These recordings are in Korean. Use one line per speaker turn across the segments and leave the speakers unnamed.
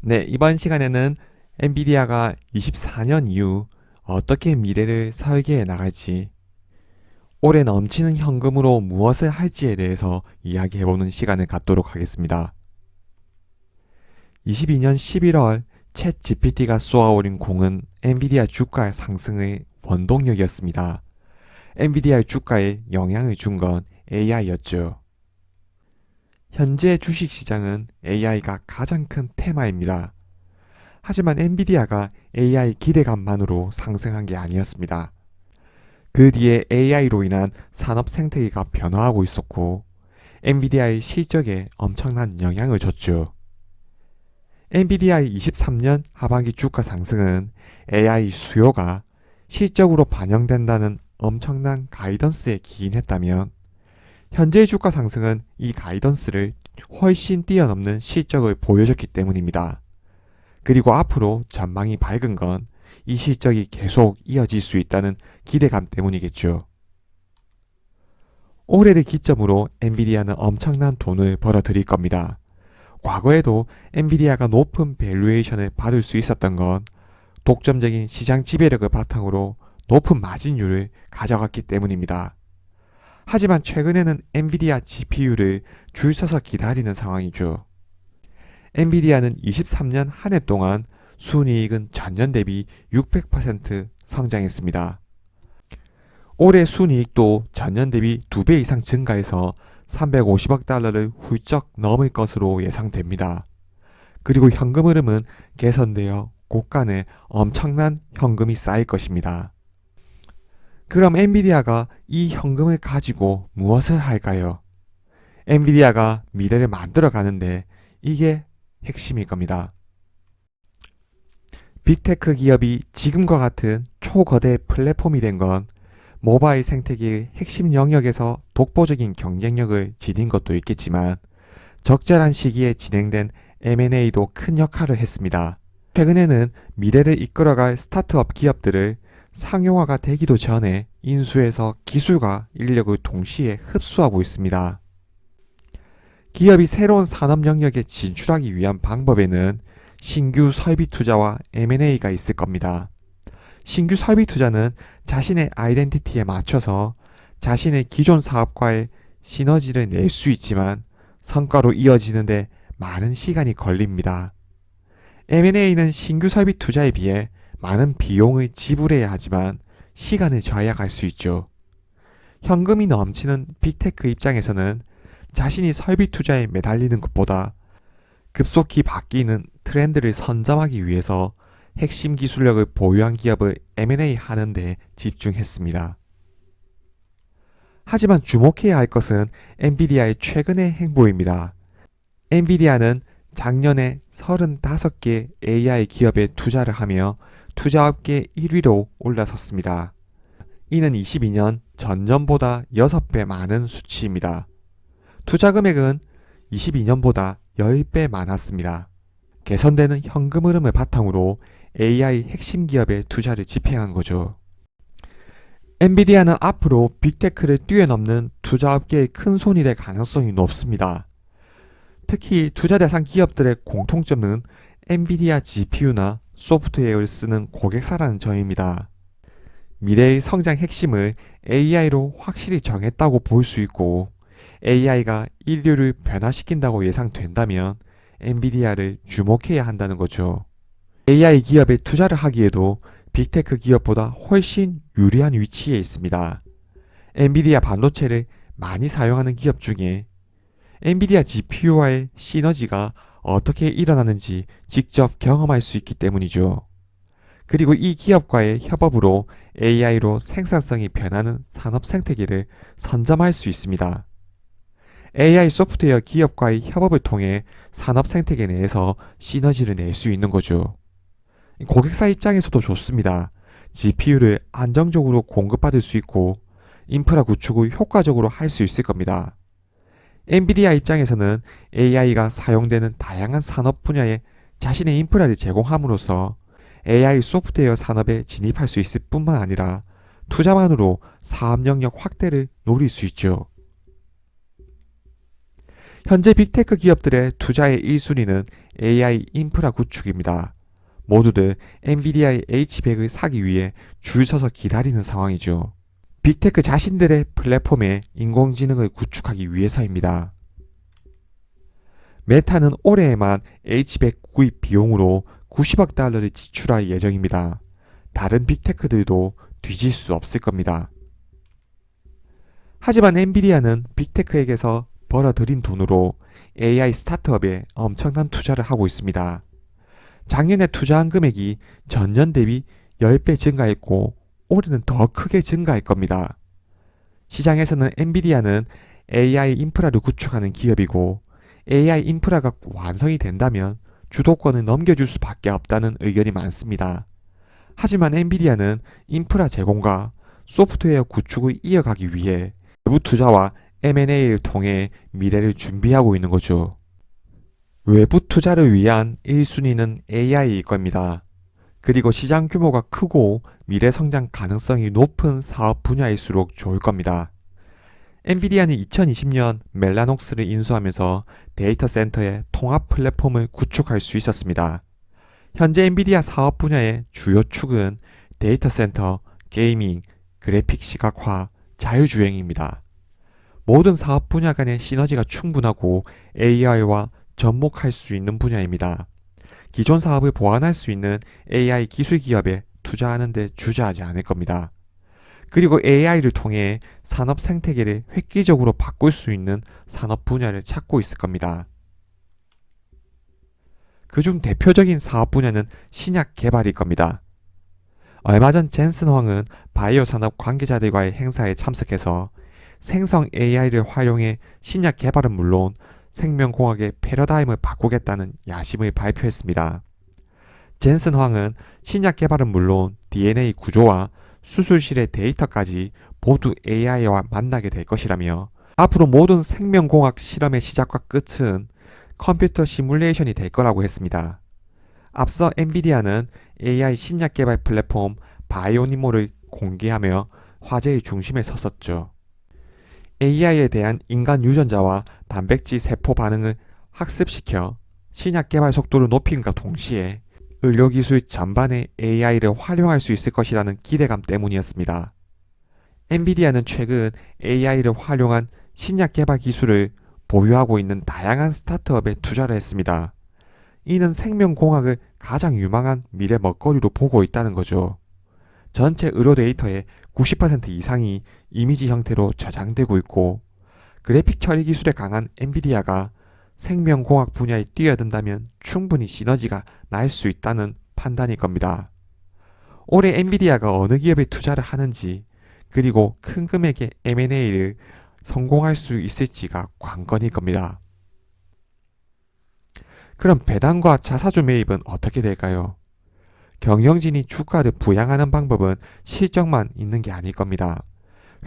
네, 이번 시간에는 엔비디아가 24년 이후 어떻게 미래를 설계해 나갈지, 올해 넘치는 현금으로 무엇을 할지에 대해서 이야기해보는 시간을 갖도록 하겠습니다. 22년 11월 챗 GPT가 쏘아올린 공은 엔비디아 주가 상승의 원동력이었습니다. 엔비디아 주가에 영향을 준 건 AI였죠. 현재 주식시장은 AI가 가장 큰 테마입니다. 하지만 엔비디아가 AI 기대감만으로 상승한 게 아니었습니다. 그 뒤에 AI로 인한 산업 생태계가 변화하고 있었고, 엔비디아의 실적에 엄청난 영향을 줬죠. 엔비디아의 23년 하반기 주가 상승은 AI 수요가 실적으로 반영된다는 엄청난 가이던스에 기인했다면, 현재의 주가 상승은 이 가이던스를 훨씬 뛰어넘는 실적을 보여줬기 때문입니다. 그리고 앞으로 전망이 밝은 건 이 실적이 계속 이어질 수 있다는 기대감 때문이겠죠. 올해를 기점으로 엔비디아는 엄청난 돈을 벌어들일 겁니다. 과거에도 엔비디아가 높은 밸류에이션을 받을 수 있었던 건 독점적인 시장 지배력을 바탕으로 높은 마진율을 가져갔기 때문입니다. 하지만 최근에는 엔비디아 GPU를 줄 서서 기다리는 상황이죠. 엔비디아는 23년 한 해 동안 순이익은 전년 대비 600% 성장했습니다. 올해 순이익도 전년 대비 2배 이상 증가해서 350억 달러를 훌쩍 넘을 것으로 예상됩니다. 그리고 현금 흐름은 개선되어 곳간에 엄청난 현금이 쌓일 것입니다. 그럼 엔비디아가 이 현금을 가지고 무엇을 할까요? 엔비디아가 미래를 만들어 가는데 이게 핵심일 겁니다. 빅테크 기업이 지금과 같은 초거대 플랫폼이 된 건 모바일 생태계의 핵심 영역에서 독보적인 경쟁력을 지닌 것도 있겠지만, 적절한 시기에 진행된 M&A도 큰 역할을 했습니다. 최근에는 미래를 이끌어갈 스타트업 기업들을 상용화가 되기도 전에 인수해서 기술과 인력을 동시에 흡수하고 있습니다. 기업이 새로운 산업 영역에 진출하기 위한 방법에는 신규 설비 투자와 M&A가 있을 겁니다. 신규 설비 투자는 자신의 아이덴티티에 맞춰서 자신의 기존 사업과의 시너지를 낼 수 있지만 성과로 이어지는데 많은 시간이 걸립니다. M&A는 신규 설비 투자에 비해 많은 비용을 지불해야 하지만 시간을 절약할 수 있죠. 현금이 넘치는 빅테크 입장에서는 자신이 설비 투자에 매달리는 것보다 급속히 바뀌는 트렌드를 선점하기 위해서 핵심 기술력을 보유한 기업을 M&A 하는 데 집중했습니다. 하지만 주목해야 할 것은 엔비디아의 최근의 행보입니다. 엔비디아는 작년에 35개 AI 기업에 투자를 하며 투자업계 1위로 올라섰습니다. 이는 22년 전년보다 6배 많은 수치입니다. 투자 금액은 22년보다 10배 많았습니다. 개선되는 현금 흐름을 바탕으로 AI 핵심 기업에 투자를 집행한 거죠. 엔비디아는 앞으로 빅테크를 뛰어넘는 투자업계의 큰 손이 될 가능성이 높습니다. 특히 투자 대상 기업들의 공통점은 엔비디아 GPU나 소프트웨어를 쓰는 고객사라는 점입니다. 미래의 성장 핵심을 AI로 확실히 정했다고 볼 수 있고, AI가 인류를 변화시킨다고 예상된다면 엔비디아를 주목해야 한다는 거죠. AI 기업에 투자를 하기에도 빅테크 기업보다 훨씬 유리한 위치에 있습니다. 엔비디아 반도체를 많이 사용하는 기업 중에 엔비디아 GPU와의 시너지가 어떻게 일어나는지 직접 경험할 수 있기 때문이죠. 그리고 이 기업과의 협업으로 AI로 생산성이 변하는 산업 생태계를 선점할 수 있습니다. AI 소프트웨어 기업과의 협업을 통해 산업 생태계 내에서 시너지를 낼 수 있는 거죠. 고객사 입장에서도 좋습니다. GPU를 안정적으로 공급받을 수 있고 인프라 구축을 효과적으로 할 수 있을 겁니다. 엔비디아 입장에서는 AI가 사용되는 다양한 산업 분야에 자신의 인프라를 제공함으로써 AI 소프트웨어 산업에 진입할 수 있을 뿐만 아니라 투자만으로 사업 영역 확대를 노릴 수 있죠. 현재 빅테크 기업들의 투자의 1순위는 AI 인프라 구축입니다. 모두들 엔비디아의 H100을 사기 위해 줄 서서 기다리는 상황이죠. 빅테크 자신들의 플랫폼에 인공지능을 구축하기 위해서입니다. 메타는 올해에만 H100 구입 비용으로 90억 달러를 지출할 예정입니다. 다른 빅테크들도 뒤질 수 없을 겁니다. 하지만 엔비디아는 빅테크에게서 벌어들인 돈으로 AI 스타트업에 엄청난 투자를 하고 있습니다. 작년에 투자한 금액이 전년 대비 10배 증가했고 올해는 더 크게 증가할 겁니다. 시장에서는 엔비디아는 AI 인프라를 구축하는 기업이고 AI 인프라가 완성이 된다면 주도권을 넘겨줄 수밖에 없다는 의견이 많습니다. 하지만 엔비디아는 인프라 제공과 소프트웨어 구축을 이어가기 위해 외부 투자와 M&A를 통해 미래를 준비하고 있는 거죠. 외부 투자를 위한 1순위는 AI일 겁니다. 그리고 시장 규모가 크고 미래 성장 가능성이 높은 사업 분야일수록 좋을 겁니다. 엔비디아는 2020년 멜라녹스를 인수하면서 데이터 센터의 통합 플랫폼을 구축할 수 있었습니다. 현재 엔비디아 사업 분야의 주요 축은 데이터 센터, 게이밍, 그래픽 시각화, 자율주행입니다. 모든 사업 분야 간의 시너지가 충분하고 AI와 접목할 수 있는 분야입니다. 기존 사업을 보완할 수 있는 AI 기술 기업에 투자하는 데 주저하지 않을 겁니다. 그리고 AI를 통해 산업 생태계를 획기적으로 바꿀 수 있는 산업 분야를 찾고 있을 겁니다. 그중 대표적인 사업 분야는 신약 개발일 겁니다. 얼마 전 젠슨 황은 바이오 산업 관계자들과의 행사에 참석해서 생성 AI를 활용해 신약 개발은 물론 생명공학의 패러다임을 바꾸겠다는 야심을 발표했습니다. 젠슨 황은 신약 개발은 물론 DNA 구조와 수술실의 데이터까지 모두 AI와 만나게 될 것이라며 앞으로 모든 생명공학 실험의 시작과 끝은 컴퓨터 시뮬레이션이 될 거라고 했습니다. 앞서 엔비디아는 AI 신약 개발 플랫폼 바이오니모를 공개하며 화제의 중심에 섰었죠. AI에 대한 인간 유전자와 단백질 세포 반응을 학습시켜 신약 개발 속도를 높임과 동시에 의료기술 전반에 AI를 활용할 수 있을 것이라는 기대감 때문이었습니다. 엔비디아는 최근 AI를 활용한 신약 개발 기술을 보유하고 있는 다양한 스타트업에 투자를 했습니다. 이는 생명공학을 가장 유망한 미래 먹거리로 보고 있다는 거죠. 전체 의료 데이터의 90% 이상이 이미지 형태로 저장되고 있고 그래픽 처리 기술에 강한 엔비디아가 생명공학 분야에 뛰어든다면 충분히 시너지가 날 수 있다는 판단일 겁니다. 올해 엔비디아가 어느 기업에 투자를 하는지 그리고 큰 금액의 M&A를 성공할 수 있을지가 관건일 겁니다. 그럼 배당과 자사주 매입은 어떻게 될까요? 경영진이 주가를 부양하는 방법은 실적만 있는 게 아닐 겁니다.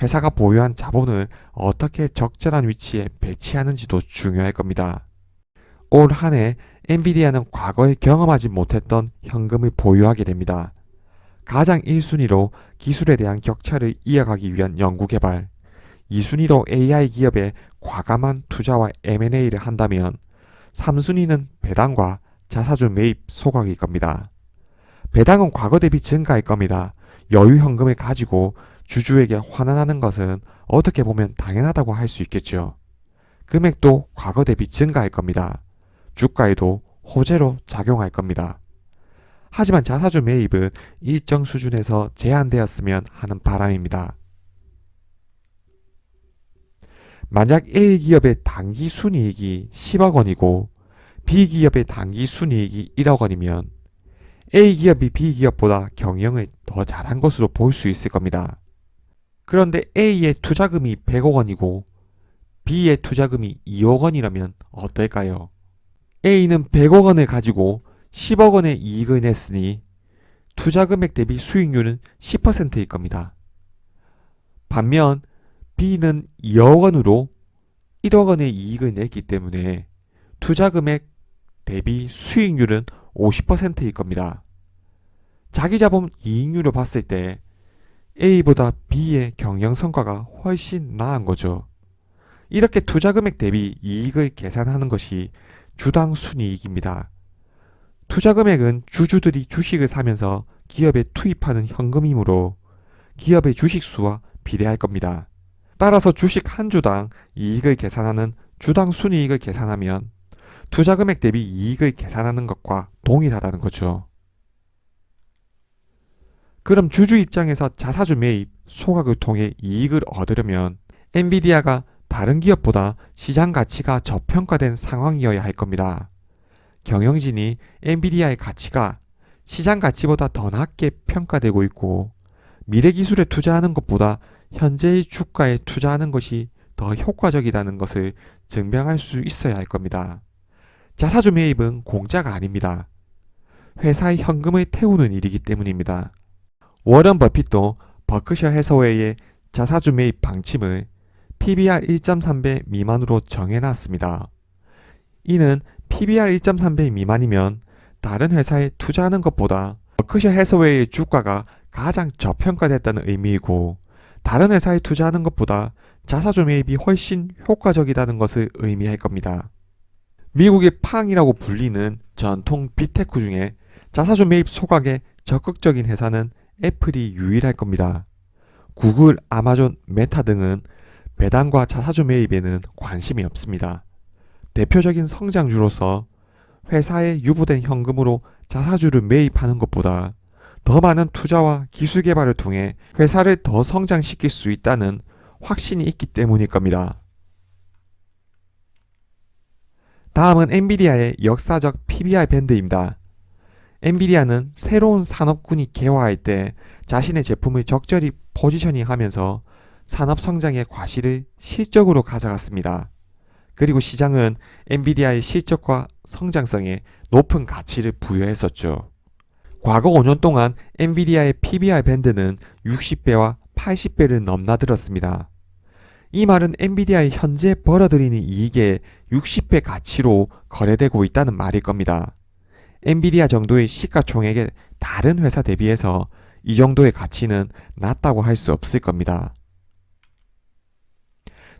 회사가 보유한 자본을 어떻게 적절한 위치에 배치하는지도 중요할 겁니다. 올 한 해 엔비디아는 과거에 경험하지 못했던 현금을 보유하게 됩니다. 가장 1순위로 기술에 대한 격차를 이어가기 위한 연구개발, 2순위로 AI 기업에 과감한 투자와 M&A를 한다면 3순위는 배당과 자사주 매입 소각일 겁니다. 배당은 과거 대비 증가할 겁니다. 여유 현금을 가지고 주주에게 환원하는 것은 어떻게 보면 당연하다고 할 수 있겠죠. 금액도 과거 대비 증가할 겁니다. 주가에도 호재로 작용할 겁니다. 하지만 자사주 매입은 일정 수준에서 제한되었으면 하는 바람입니다. 만약 A기업의 단기 순이익이 10억 원이고 B기업의 단기 순이익이 1억 원이면 A기업이 B기업보다 경영을 더 잘한 것으로 볼 수 있을 겁니다. 그런데 A의 투자금이 100억 원이고 B의 투자금이 2억 원이라면 어떨까요? A는 100억 원을 가지고 10억 원의 이익을 냈으니 투자금액 대비 수익률은 10%일 겁니다. 반면 B는 2억 원으로 1억 원의 이익을 냈기 때문에 투자금액 대비 수익률은 50%일 겁니다. 자기 자본 이익률을 봤을 때 A보다 B의 경영 성과가 훨씬 나은 거죠. 이렇게 투자금액 대비 이익을 계산하는 것이 주당 순이익입니다. 투자 금액은 주주들이 주식을 사면서 기업에 투입하는 현금이므로 기업의 주식 수와 비례할 겁니다. 따라서 주식 한 주당 이익을 계산하는 주당 순이익을 계산하면 투자 금액 대비 이익을 계산하는 것과 동일하다는 거죠. 그럼 주주 입장에서 자사주 매입, 소각을 통해 이익을 얻으려면 엔비디아가 다른 기업보다 시장 가치가 저평가된 상황이어야 할 겁니다. 경영진이 엔비디아의 가치가 시장 가치보다 더 낮게 평가되고 있고 미래 기술에 투자하는 것보다 현재의 주가에 투자하는 것이 더 효과적이라는 것을 증명할 수 있어야 할 겁니다. 자사주 매입은 공짜가 아닙니다. 회사의 현금을 태우는 일이기 때문입니다. 워런 버핏도 버크셔 해서웨이의 자사주 매입 방침을 PBR 1.3배 미만으로 정해놨습니다. 이는 PBR 1.3배 미만이면 다른 회사에 투자하는 것보다 버크셔 해서웨이의 주가가 가장 저평가됐다는 의미이고 다른 회사에 투자하는 것보다 자사주 매입이 훨씬 효과적이라는 것을 의미할 겁니다. 미국의 팡이라고 불리는 전통 빅테크 중에 자사주 매입 소각에 적극적인 회사는 애플이 유일할 겁니다. 구글, 아마존, 메타 등은 배당과 자사주 매입에는 관심이 없습니다. 대표적인 성장주로서 회사에 유보된 현금으로 자사주를 매입하는 것보다 더 많은 투자와 기술 개발을 통해 회사를 더 성장시킬 수 있다는 확신이 있기 때문일 겁니다. 다음은 엔비디아의 역사적 PBR 밴드입니다. 엔비디아는 새로운 산업군이 개화할 때 자신의 제품을 적절히 포지셔닝하면서 산업 성장의 과실을 실적으로 가져갔습니다. 그리고 시장은 엔비디아의 실적과 성장성에 높은 가치를 부여했었죠. 과거 5년 동안 엔비디아의 PBR 밴드는 60배와 80배를 넘나들었습니다. 이 말은 엔비디아의 현재 벌어들이는 이익의 60배 가치로 거래되고 있다는 말일 겁니다. 엔비디아 정도의 시가총액의 다른 회사 대비해서 이 정도의 가치는 낮다고 할 수 없을 겁니다.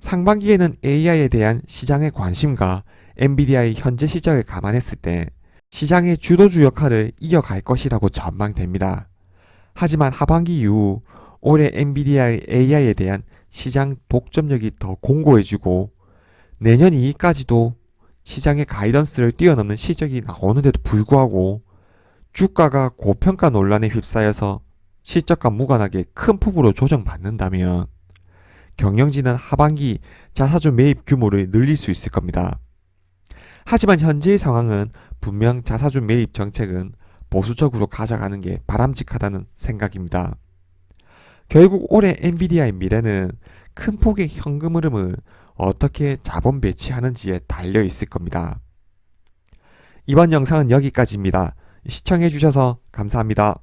상반기에는 AI에 대한 시장의 관심과 엔비디아의 현재 시장을 감안했을 때 시장의 주도주 역할을 이어갈 것이라고 전망됩니다. 하지만 하반기 이후 올해 엔비디아의 AI에 대한 시장 독점력이 더 공고해지고 내년 이익까지도 시장의 가이던스를 뛰어넘는 실적이 나오는데도 불구하고 주가가 고평가 논란에 휩싸여서 실적과 무관하게 큰 폭으로 조정받는다면 경영진은 하반기 자사주 매입 규모를 늘릴 수 있을 겁니다. 하지만 현재의 상황은 분명 자사주 매입 정책은 보수적으로 가져가는 게 바람직하다는 생각입니다. 결국 올해 엔비디아의 미래는 큰 폭의 현금 흐름을 어떻게 자본 배치하는지에 달려 있을 겁니다. 이번 영상은 여기까지입니다. 시청해주셔서 감사합니다.